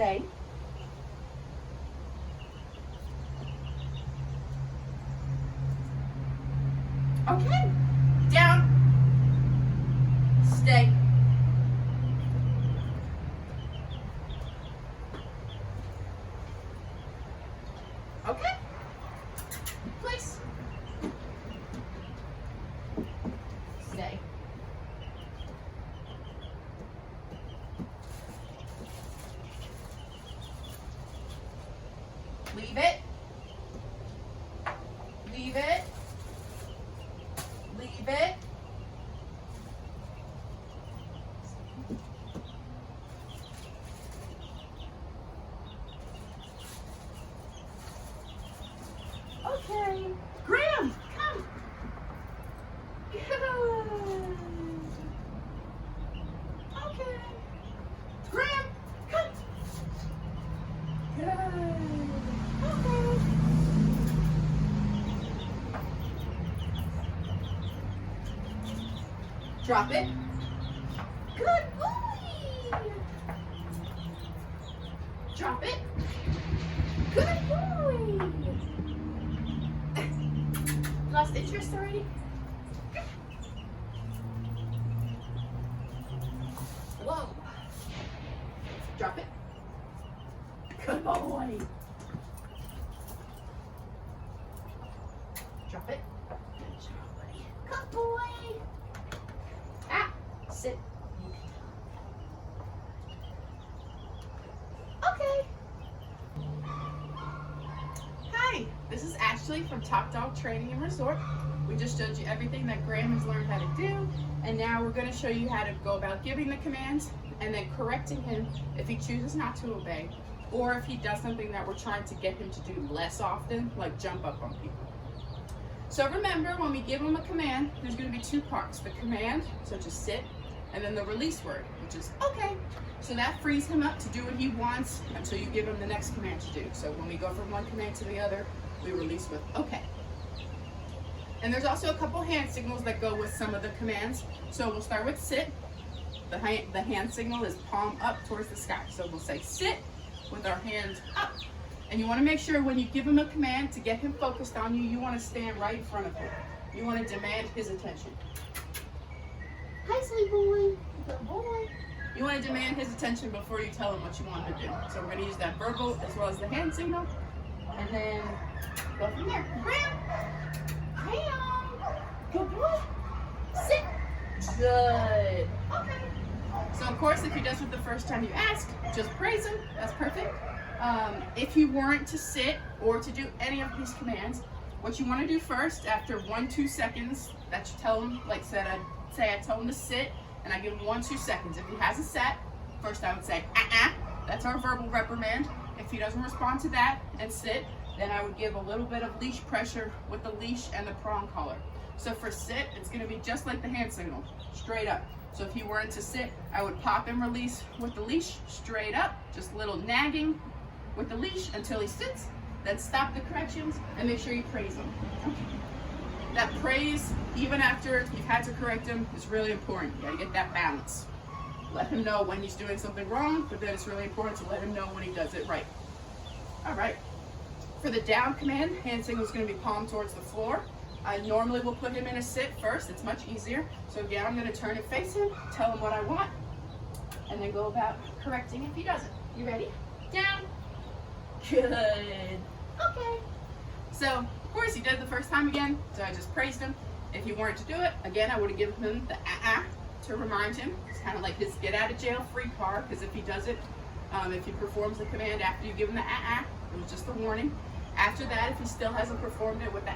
stay. Okay, down, stay. Okay, place, stay. Leave it, leave it, leave it. Okay, Graham, come. Good. Okay, Graham, come. Good. Okay. Drop it. Good boy. Drop it. Good boy. Lost interest already? Whoa. Drop it. Good boy. Drop it. Good job, buddy. Good boy. Ah, sit. Okay. Hi, this is Ashley from Top Dog Training and Resort. We just showed you everything that Graham has learned how to do, and now we're going to show you how to go about giving the commands and then correcting him if he chooses not to obey, or if he does something that we're trying to get him to do less often, like jump up on people. So remember, when we give him a command, there's going to be two parts. The command, such as sit, and then the release word, which is okay. So that frees him up to do what he wants until you give him the next command to do. So when we go from one command to the other, we release with okay. And there's also a couple hand signals that go with some of the commands. So we'll start with sit. The hand signal is palm up towards the sky. So we'll say sit with our hands up. And you want to make sure when you give him a command to get him focused on you, you want to stand right in front of him. You want to demand his attention. Hi, sweet boy. Good boy. You want to demand his attention before you tell him what you want him to do. So we're going to use that verbal as well as the hand signal. And then go from there. Graham. Good boy. Sit. Good. Okay. So of course, if he does it the first time you ask, just praise him. That's perfect. If you weren't to sit or to do any of these commands, what you want to do first, after 1-2 seconds, that you tell him, like I tell him to sit, and I give him 1-2 seconds. If he hasn't sat, first I would say, that's our verbal reprimand. If he doesn't respond to that and sit, then I would give a little bit of leash pressure with the leash and the prong collar. So for sit, it's going to be just like the hand signal, straight up. So if he weren't to sit, I would pop and release with the leash, straight up, just a little nagging with the leash until he sits, then stop the corrections and make sure you praise him. That praise, even after you've had to correct him, is really important. You gotta get that balance. Let him know when he's doing something wrong, but then it's really important to let him know when he does it right. All right. For the down command, hand signal is going to be palm towards the floor. I normally will put him in a sit first. It's much easier. So again, I'm going to turn and face him, tell him what I want, and then go about correcting if he doesn't. You ready? Down. Good. Okay. So, of course, he did it the first time again, so I just praised him. If he weren't to do it, again, I would have given him the to remind him. It's kind of like his get out of jail free card, because if he does it, if he performs the command after you give him the it was just a warning. After that, if he still hasn't performed it with the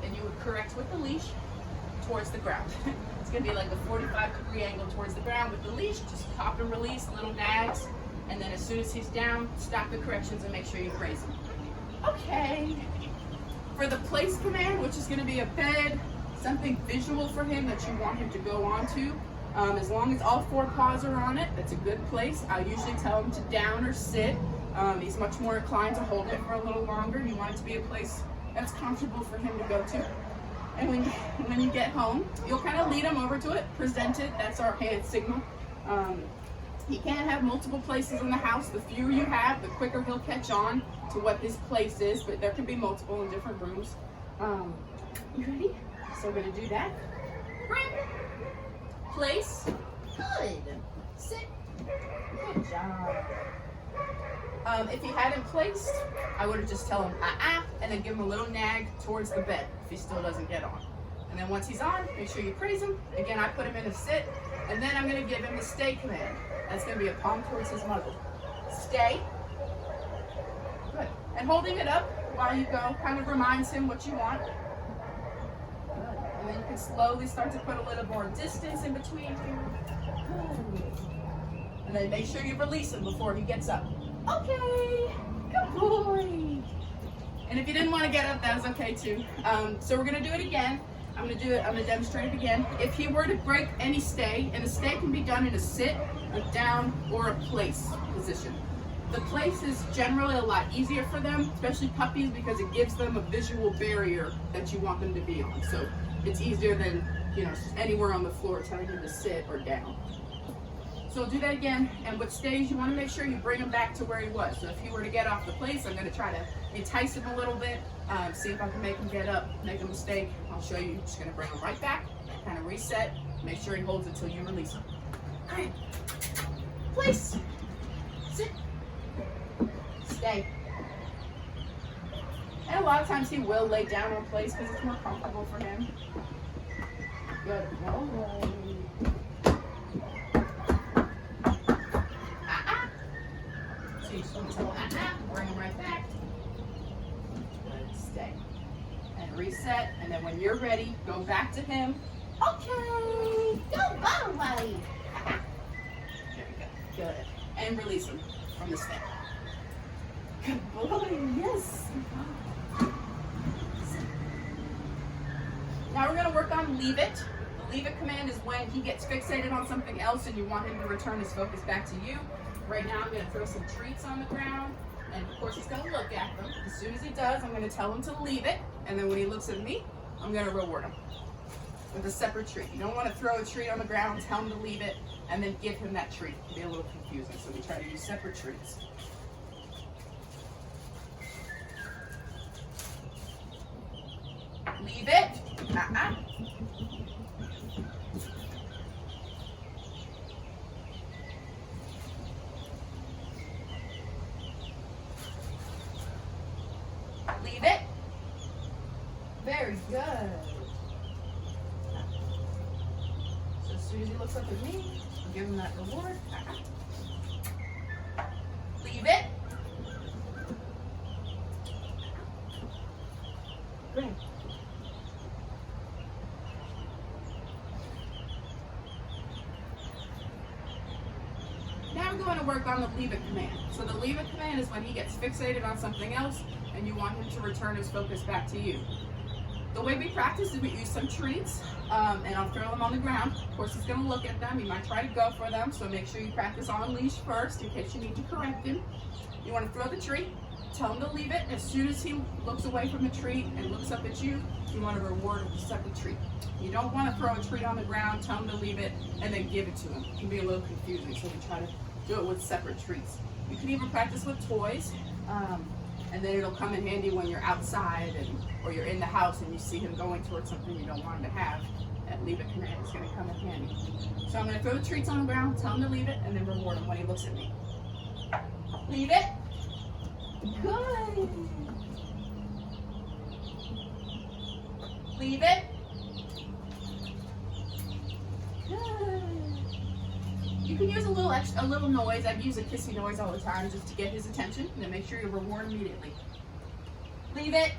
then you would correct with the leash towards the ground. It's going to be like a 45-degree angle towards the ground with the leash. Just pop and release, little nags, and then as soon as he's down, stop the corrections and make sure you praise him. Okay. For the place command, which is going to be a bed, something visual for him that you want him to go on to. As long as all 4 paws are on it, that's a good place. I usually tell him to down or sit. He's much more inclined to hold it for a little longer. You want it to be a place that's comfortable for him to go to. And when you get home, you'll kind of lead him over to it, present it. That's our hand signal. He can't have multiple places in the house. The fewer you have, the quicker he'll catch on to what his place is, but there can be multiple in different rooms. You ready? So we're gonna do that. Bring, place, good. Sit, good job. If you hadn't placed, I would have just tell him and then give him a little nag towards the bed if he still doesn't get on. And then once he's on, make sure you praise him. Again, I put him in a sit, and then I'm gonna give him the stay command. That's gonna be a palm towards his muzzle. Stay. Good. And holding it up while you go kind of reminds him what you want. Good. And then you can slowly start to put a little more distance in between you. Good. And then make sure you release him before he gets up. Okay, good boy. And if you didn't want to get up, that was okay too. So we're gonna do it again. I'm gonna demonstrate it again. If he were to break any stay, and a stay can be done in a sit, a down, or a place position. The place is generally a lot easier for them, especially puppies, because it gives them a visual barrier that you want them to be on. So it's easier than, anywhere on the floor telling him to sit or down. So we'll do that again, and with stays, you want to make sure you bring him back to where he was. So if he were to get off the place, I'm going to try to entice him a little bit, see if I can make him get up, make a mistake. I'll show you. Just going to bring him right back, kind of reset, make sure he holds it till you release him. All right, place, sit, stay. And a lot of times he will lay down on place because it's more comfortable for him. Good. Roll. So you just want to tell bring him right back. Good, stay. And reset, and then when you're ready, go back to him. Okay, go bottom way. There we go. Good. And release him from the stay. Good boy, yes. Now we're going to work on leave it. The leave it command is when he gets fixated on something else and you want him to return his focus back to you. Right now I'm going to throw some treats on the ground, and of course he's going to look at them. As soon as he does, I'm going to tell him to leave it, and then when he looks at me, I'm going to reward him with a separate treat. You don't want to throw a treat on the ground, tell him to leave it, and then give him that treat. It'll be a little confusing, so we try to use separate treats. Leave it. Leave it. Very good. So as soon as he looks up at me, I'll give him that reward. Leave it. Good. Now we're going to work on the leave it command. So the leave it command is when he gets fixated on something else and you want him to return his focus back to you. The way we practice is we use some treats, and I'll throw them on the ground. Of course, he's going to look at them. He might try to go for them, so make sure you practice on leash first in case you need to correct him. You want to throw the treat, tell him to leave it. As soon as he looks away from the treat and looks up at you, you want to reward him with a separate treat. You don't want to throw a treat on the ground, tell him to leave it, and then give it to him. It can be a little confusing, so we try to do it with separate treats. You can even practice with toys, and then it'll come in handy when you're outside or you're in the house and you see him going towards something you don't want him to have. That leave it command is going to come in handy. So I'm going to throw the treats on the ground, tell him to leave it, and then reward him when he looks at me. Leave it. Good. Leave it. Good. You can use a little noise. I use a kissy noise all the time just to get his attention, and then make sure you reward immediately. Leave it.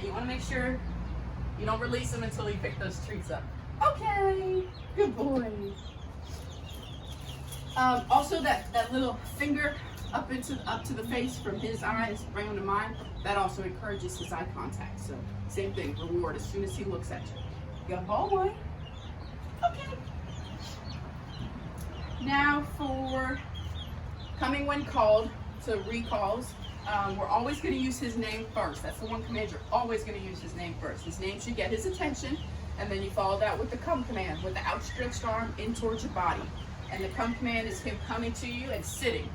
You want to make sure you don't release him until you pick those treats up. Okay, good boy. Also, that little finger up to the face from his eyes, bring him to mine. That also encourages his eye contact. So same thing, reward as soon as he looks at you. Good boy. Okay. Now for coming when called, so recalls. we're always going to use his name first. That's the one command you're always going to use his name first. His name should get his attention, and then you follow that with the come command, with the outstretched arm in towards your body. And the come command is him coming to you and sitting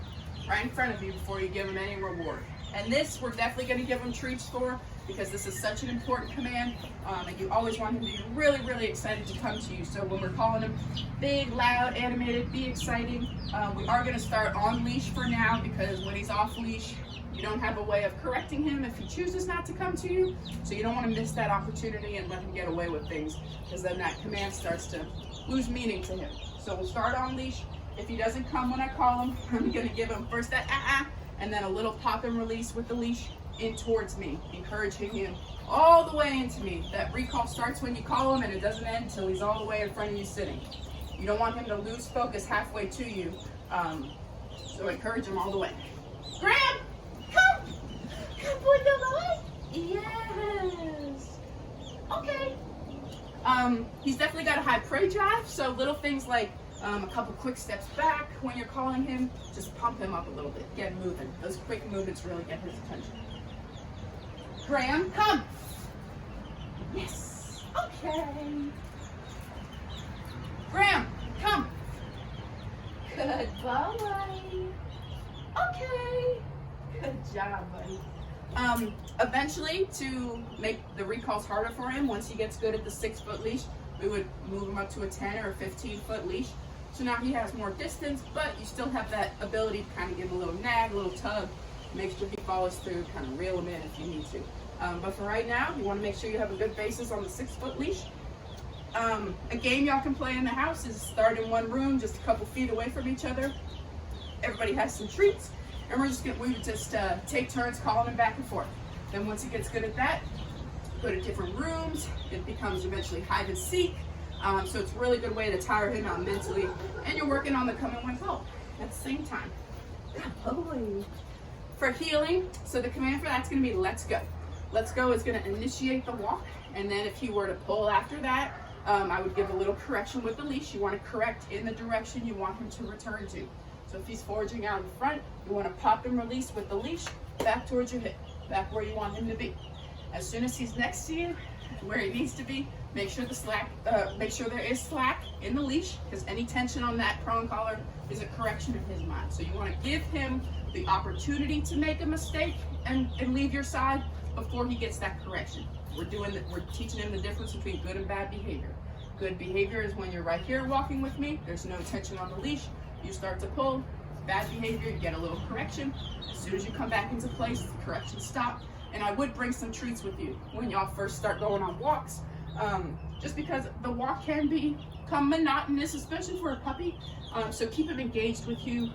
right in front of you before you give him any reward. And this, we're definitely going to give him treats for, because this is such an important command, and you always want him to be really, really excited to come to you. So when we're calling him big, loud, animated, be exciting, we are going to start on leash for now, because when he's off leash, you don't have a way of correcting him if he chooses not to come to you. So you don't want to miss that opportunity and let him get away with things, because then that command starts to lose meaning to him. So we'll start on leash. If he doesn't come when I call him, I'm going to give him first that and then a little pop and release with the leash in towards me, encouraging him all the way into me. That recall starts when you call him and it doesn't end until he's all the way in front of you sitting. You don't want him to lose focus halfway to you, so encourage him all the way. Graham, come! Come boy, go the way. Yes. Okay. He's definitely got a high prey drive, so little things like a couple quick steps back when you're calling him, just pump him up a little bit, get him moving. Those quick movements really get his attention. Graham, come. Yes. Okay. Graham, come. Good boy. Okay. Good job, buddy. Eventually, to make the recalls harder for him, once he gets good at the 6-foot leash, we would move him up to a 10 or a 15-foot leash. So now he has more distance, but you still have that ability to kind of give him a little nag, a little tug, make sure he follows through, kind of reel him in if you need to. But for right now, you want to make sure you have a good basis on the 6-foot leash. A game y'all can play in the house is start in one room, just a couple feet away from each other. Everybody has some treats, and we would just take turns calling him back and forth. Then once he gets good at that, go to different rooms. It becomes eventually hide and seek. So it's a really good way to tire him out mentally, and you're working on the come and went call at the same time. For healing, so the command for that's going to be let's go. Let's go is going to initiate the walk, and then if he were to pull after that, I would give a little correction with the leash. You want to correct in the direction you want him to return to. So if he's foraging out in front, you want to pop and release with the leash back towards your hip, back where you want him to be. As soon as he's next to you, where he needs to be, make sure there is slack in the leash, because any tension on that prong collar is a correction in his mind. So you want to give him the opportunity to make a mistake and leave your side before he gets that correction. We're teaching him the difference between good and bad behavior. Good behavior is when you're right here walking with me, there's no tension on the leash, you start to pull. Bad behavior, you get a little correction. As soon as you come back into place, the correction stops. And I would bring some treats with you when y'all first start going on walks, just because the walk can become monotonous, especially for a puppy. So keep him engaged with you.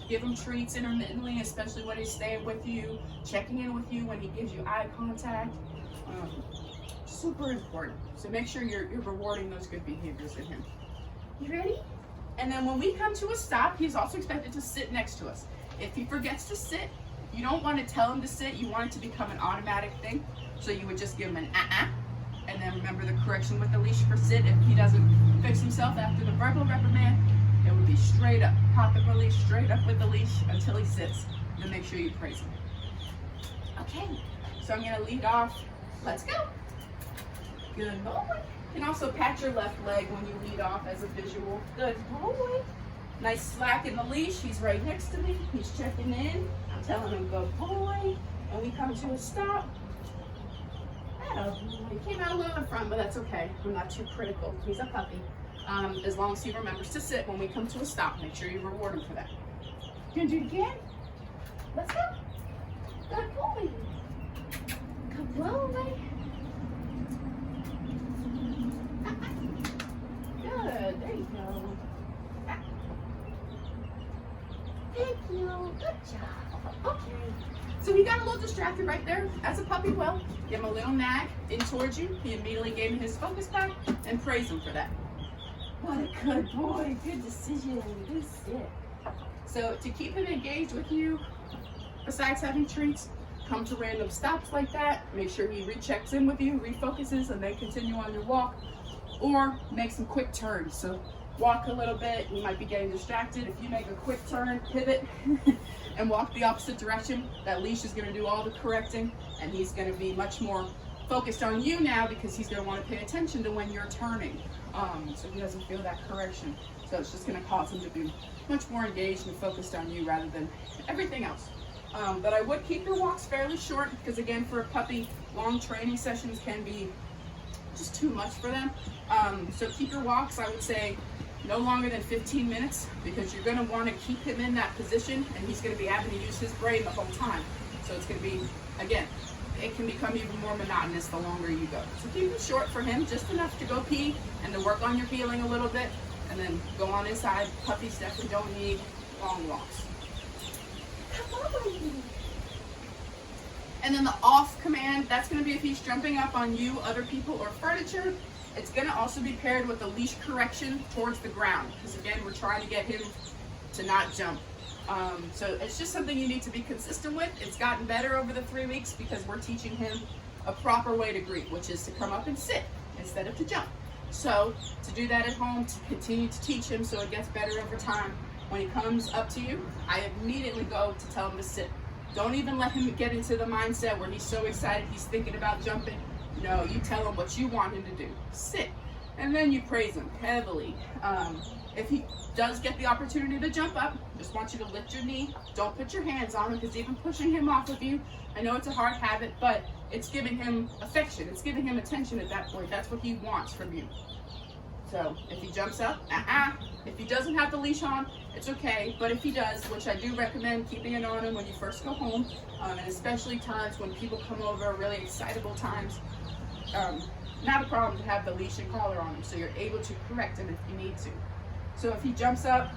Give him treats intermittently, especially when he's staying with you, checking in with you when he gives you eye contact. Super important. So make sure you're rewarding those good behaviors in him. You ready? And then when we come to a stop, he's also expected to sit next to us. If he forgets to sit, you don't want to tell him to sit, you want it to become an automatic thing. So you would just give him an and then remember the correction with the leash for sit. If he doesn't fix himself after the verbal reprimand, it would be straight up, pop and release, straight up with the leash until he sits. Then make sure you praise him. Okay, so I'm gonna lead off. Let's go. Good boy. You can also pat your left leg when you lead off as a visual. Good boy. Nice slack in the leash. He's right next to me. He's checking in. I'm telling him good boy. And we come to a stop. He came out a little in front, but that's okay. I'm not too critical. He's a puppy. As long as he remembers to sit when we come to a stop, make sure you reward him for that. You gonna do it again? Let's go. Good boy. Good boy. Good. There you go. Thank you. Good job. Okay. So he got a little distracted right there, as a puppy will. Give him a little nag in towards you. He immediately gave him his focus back and praise him for that. What a good boy. Good decision. Good sit. So to keep him engaged with you, besides having treats, come to random stops like that. Make sure he rechecks in with you, refocuses, and then continue on your walk. Or make some quick turns. So walk a little bit, you might be getting distracted. If you make a quick turn, pivot, and walk the opposite direction, that leash is going to do all the correcting, and he's going to be much more focused on you now because he's going to want to pay attention to when you're turning, so he doesn't feel that correction. So it's just going to cause him to be much more engaged and focused on you rather than everything else. But I would keep your walks fairly short because, again, for a puppy, long training sessions can be just too much for them. So keep your walks, I would say, no longer than 15 minutes because you're going to want to keep him in that position, and he's going to be having to use his brain the whole time. So it's going to be, again, it can become even more monotonous the longer you go. So keep it short for him, just enough to go pee and to work on your healing a little bit, and then go on inside. Puppies definitely don't need long walks. And then the off command, that's going to be if he's jumping up on you, other people, or furniture. It's going to also be paired with the leash correction towards the ground because, again, we're trying to get him to not jump. So it's just something you need to be consistent with. It's gotten better over the 3 weeks because we're teaching him a proper way to greet, which is to come up and sit instead of to jump. So to do that at home, to continue to teach him so it gets better over time, when he comes up to you, I immediately go to tell him to sit. Don't even let him get into the mindset where he's so excited he's thinking about jumping. No, you tell him what you want him to do. Sit. And then you praise him heavily. If he does get the opportunity to jump up, just want you to lift your knee. Don't put your hands on him because even pushing him off of you, I know it's a hard habit, but it's giving him affection. It's giving him attention at that point. That's what he wants from you. So if he jumps up, If he doesn't have the leash on, it's okay. But if he does, which I do recommend keeping it on him when you first go home, and especially times when people come over, really excitable times, not a problem to have the leash and collar on him so you're able to correct him if you need to. So if he jumps up,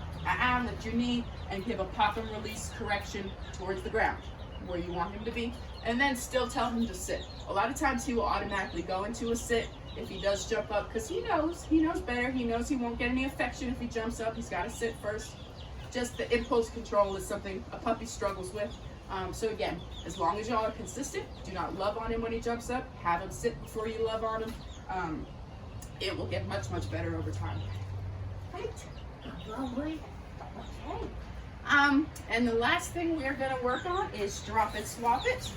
lift your knee and give a pop and release correction towards the ground where you want him to be, and then still tell him to sit. A lot of times he will automatically go into a sit if he does jump up because he knows better. He knows he won't get any affection if he jumps up. He's got to sit first. Just the impulse control is something a puppy struggles with. So again, as long as y'all are consistent, do not love on him when he jumps up. Have him sit before you love on him. It will get much, much better over time. Right? Lovely. Okay. And the last thing we are going to work on is drop it, swap it.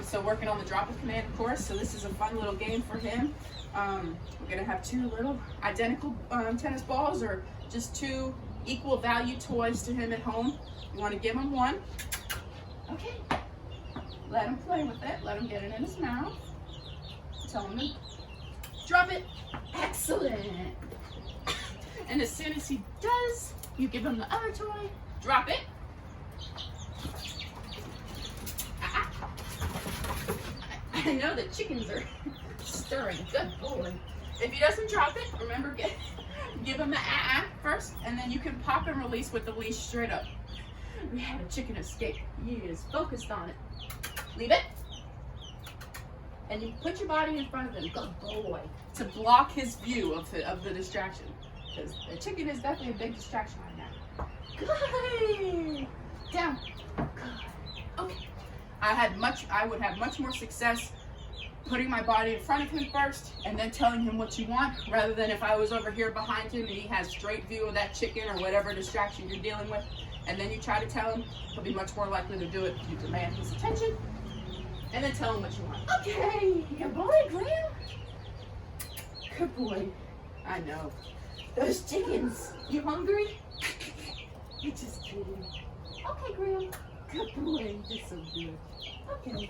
So working on the drop it command, of course. So this is a fun little game for him. We're going to have two little identical tennis balls or just two equal value toys to him at home. You want to give him one. Okay. Let him play with it. Let him get it in his mouth. Tell him to drop it. Excellent. And as soon as he does, you give him the other toy. Drop it. I know the chickens are stirring. Good boy. If he doesn't drop it, remember, give him the first, and then you can pop and release with the leash straight up. We had a chicken escape. He is focused on it. Leave it. And you put your body in front of him. Good boy. To block his view of the distraction. Because the chicken is definitely a big distraction right now. Good. Down. Good. Okay. I would have much more success putting my body in front of him first and then telling him what you want, rather than if I was over here behind him and he has straight view of that chicken or whatever distraction you're dealing with, and then you try to tell him, he'll be much more likely to do it if you demand his attention and then tell him what you want. Okay, good boy, Graham. Good boy. I know. Those chickens. You hungry? You're just kidding. Okay, Graham. Good boy. You're so good. Okay.